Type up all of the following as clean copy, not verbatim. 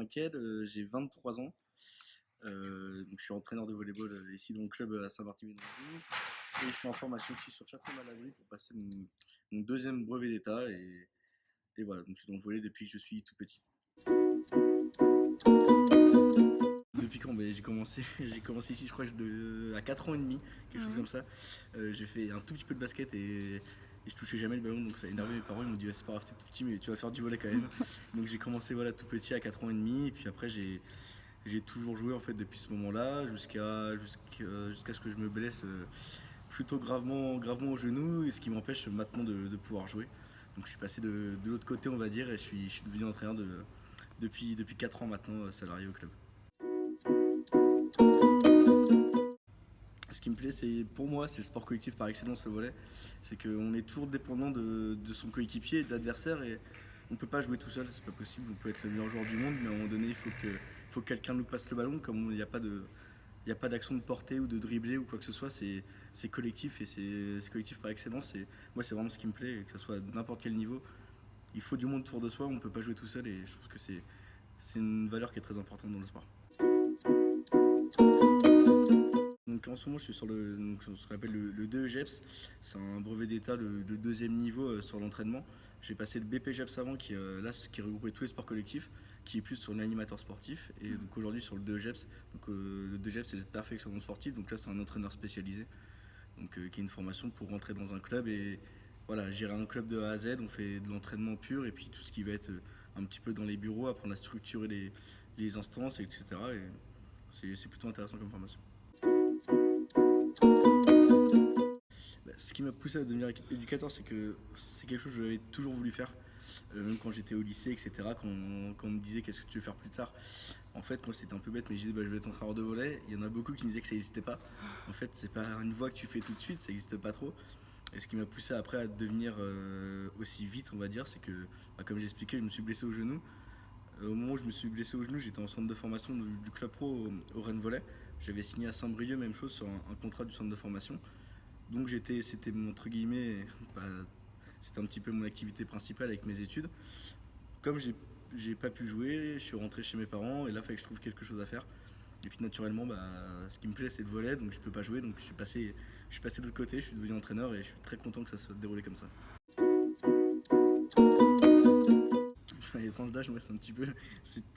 Minquel, j'ai 23 ans. Donc je suis entraîneur de volleyball ici dans le club à Saint-Barthélemy-dans-le et je suis en formation aussi sur Château-Malabry pour passer mon deuxième brevet d'état et voilà, donc je suis dans le volley depuis que je suis tout petit. Depuis quand j'ai commencé, j'ai commencé ici je crois à 4 ans et demi, quelque chose comme ça. J'ai fait un tout petit peu de basket et je touchais jamais le ballon, donc ça a énervé mes parents. Ils m'ont dit c'est pas grave, t'es tout petit mais tu vas faire du volley quand même. Donc j'ai commencé voilà, tout petit à 4 ans et demi et puis après j'ai toujours joué en fait depuis ce moment-là jusqu'à ce que je me blesse plutôt gravement au genou et ce qui m'empêche maintenant de pouvoir jouer. Donc je suis passé de l'autre côté on va dire et je suis devenu entraîneur depuis 4 ans maintenant salarié au club. Ce qui me plaît, c'est pour moi, c'est le sport collectif par excellence, le volley. C'est qu'on est toujours dépendant de son coéquipier et de l'adversaire et on ne peut pas jouer tout seul, c'est pas possible. On peut être le meilleur joueur du monde, mais à un moment donné, il faut que quelqu'un nous passe le ballon. Comme il n'y a pas d'action de portée ou de dribbler ou quoi que ce soit, c'est collectif et c'est collectif par excellence. Et moi, c'est vraiment ce qui me plaît, que ce soit à n'importe quel niveau. Il faut du monde autour de soi, on ne peut pas jouer tout seul et je trouve que c'est une valeur qui est très importante dans le sport. Donc en ce moment, je suis sur ce qu'on appelle le 2 EGEPS. C'est un brevet d'état de deuxième niveau sur l'entraînement. J'ai passé le BP EGEPS avant, qui regroupait tous les sports collectifs, qui est plus sur l'animateur sportif. Et donc aujourd'hui sur le 2 EGEPS. Donc le 2 EGEPS, c'est le perfectionnement sportif. Donc là, c'est un entraîneur spécialisé, donc qui est une formation pour rentrer dans un club et voilà, gérer un club de A à Z. On fait de l'entraînement pur et puis tout ce qui va être un petit peu dans les bureaux, apprendre à structurer les instances, etc. Et c'est plutôt intéressant comme formation. Ce qui m'a poussé à devenir éducateur, c'est que c'est quelque chose que j'avais toujours voulu faire. Même quand j'étais au lycée, etc., quand on me disait qu'est-ce que tu veux faire plus tard. En fait, moi c'était un peu bête, mais je disais je vais être entraîneur de volley. Il y en a beaucoup qui me disaient que ça n'existait pas. En fait, c'est pas une voie que tu fais tout de suite, ça n'existe pas trop. Et ce qui m'a poussé après à devenir aussi vite, on va dire, c'est que, comme j'ai expliqué, je me suis blessé au genou. Au moment où je me suis blessé au genou, j'étais en centre de formation du club pro au Rennes Volley. J'avais signé à Saint-Brieuc, même chose, sur un contrat du centre de formation. Donc c'était entre guillemets, bah, c'était un petit peu mon activité principale avec mes études. Comme j'ai pas pu jouer, je suis rentré chez mes parents et là il fallait que je trouve quelque chose à faire. Et puis naturellement, ce qui me plaît c'est le volley, donc je peux pas jouer, donc je suis passé de l'autre côté, je suis devenu entraîneur et je suis très content que ça se déroule comme ça. Les tranches d'âge, moi c'est un petit peu,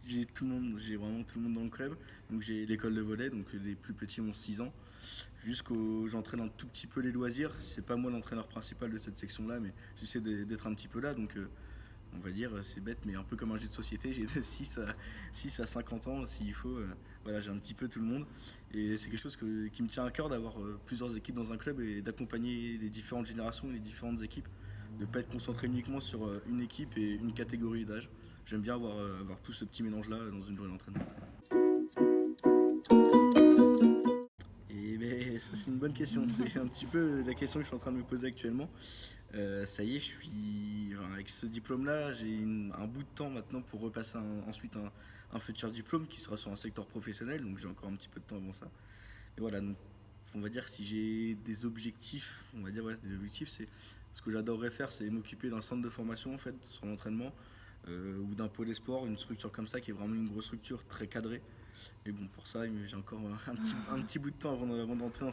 j'ai tout le monde, j'ai vraiment tout le monde dans le club. Donc j'ai l'école de volley, donc les plus petits ont 6 ans. J'entraîne un tout petit peu les loisirs. C'est pas moi l'entraîneur principal de cette section-là, mais j'essaie d'être un petit peu là. Donc, on va dire, c'est bête, mais un peu comme un jeu de société. J'ai de 6 à 50 ans, s'il faut. Voilà, j'ai un petit peu tout le monde. Et c'est quelque chose qui me tient à cœur d'avoir plusieurs équipes dans un club et d'accompagner les différentes générations et les différentes équipes. De ne pas être concentré uniquement sur une équipe et une catégorie d'âge. J'aime bien avoir tout ce petit mélange-là dans une journée d'entraînement. C'est une bonne question. C'est un petit peu la question que je suis en train de me poser actuellement. Ça y est, avec ce diplôme-là, j'ai un bout de temps maintenant pour repasser ensuite un futur diplôme qui sera sur un secteur professionnel, donc j'ai encore un petit peu de temps avant ça. Et voilà, donc, on va dire si j'ai des objectifs, on va dire ouais, des objectifs, c'est ce que j'adorerais faire, c'est m'occuper d'un centre de formation en fait sur l'entraînement ou d'un pôle espoir, une structure comme ça qui est vraiment une grosse structure très cadrée. Mais bon, pour ça, j'ai encore un petit bout de temps avant d'entrer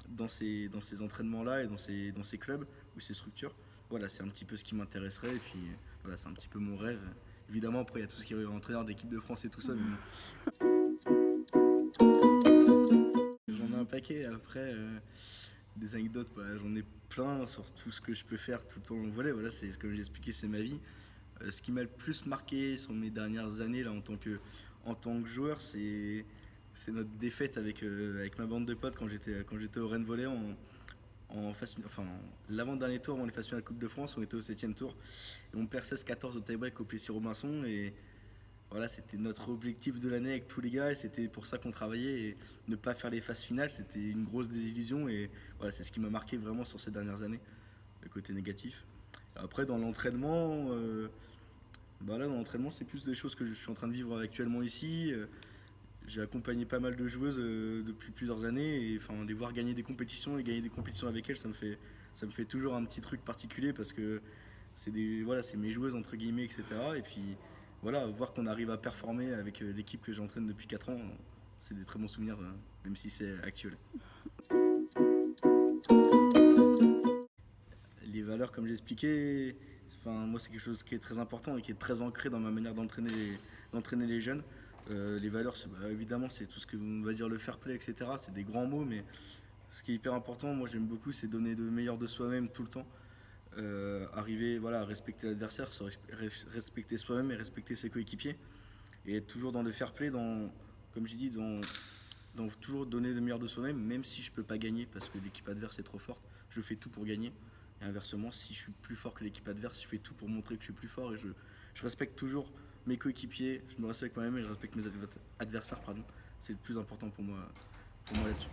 dans ces entraînements-là et dans ces clubs ou ces structures. Voilà, c'est un petit peu ce qui m'intéresserait et puis voilà, c'est un petit peu mon rêve. Évidemment, après, il y a tout ce qui est entraîneur d'équipe de France et tout ça. J'en ai un paquet. Après, des anecdotes, j'en ai plein sur tout ce que je peux faire tout le temps en volley. Voilà, c'est ce que j'ai expliqué, c'est ma vie. Ce qui m'a le plus marqué sur mes dernières années là, en tant que joueur, c'est notre défaite avec ma bande de potes quand j'étais au Rennes Volley l'avant-dernier tour avant les phases finales de la Coupe de France. On était au 7ème tour et on perd 16-14 au tie-break au Plessis-Robinson et voilà, c'était notre objectif de l'année avec tous les gars et c'était pour ça qu'on travaillait et ne pas faire les phases finales, c'était une grosse désillusion et voilà, c'est ce qui m'a marqué vraiment sur ces dernières années, le côté négatif. Après, dans l'entraînement, c'est plus des choses que je suis en train de vivre actuellement ici. J'ai accompagné pas mal de joueuses depuis plusieurs années et enfin, les voir gagner des compétitions et gagner des compétitions avec elles, ça me fait toujours un petit truc particulier parce que c'est mes joueuses entre guillemets, etc. Et puis voilà, voir qu'on arrive à performer avec l'équipe que j'entraîne depuis 4 ans, c'est des très bons souvenirs, même si c'est actuel. Les valeurs, comme j'ai expliqué, enfin, moi c'est quelque chose qui est très important et qui est très ancré dans ma manière d'entraîner les jeunes. Les valeurs, évidemment, c'est tout ce que on va dire le fair play, etc. C'est des grands mots, mais ce qui est hyper important, moi j'aime beaucoup, c'est donner le meilleur de soi-même tout le temps. Arriver voilà, à respecter l'adversaire, respecter soi-même et respecter ses coéquipiers. Et être toujours dans le fair play, comme j'ai dit, dans toujours donner le meilleur de soi-même, même si je peux pas gagner parce que l'équipe adverse est trop forte, je fais tout pour gagner. Et inversement, si je suis plus fort que l'équipe adverse, je fais tout pour montrer que je suis plus fort et je respecte toujours mes coéquipiers, je me respecte moi-même et je respecte mes adversaires. Pardon. C'est le plus important pour moi là-dessus.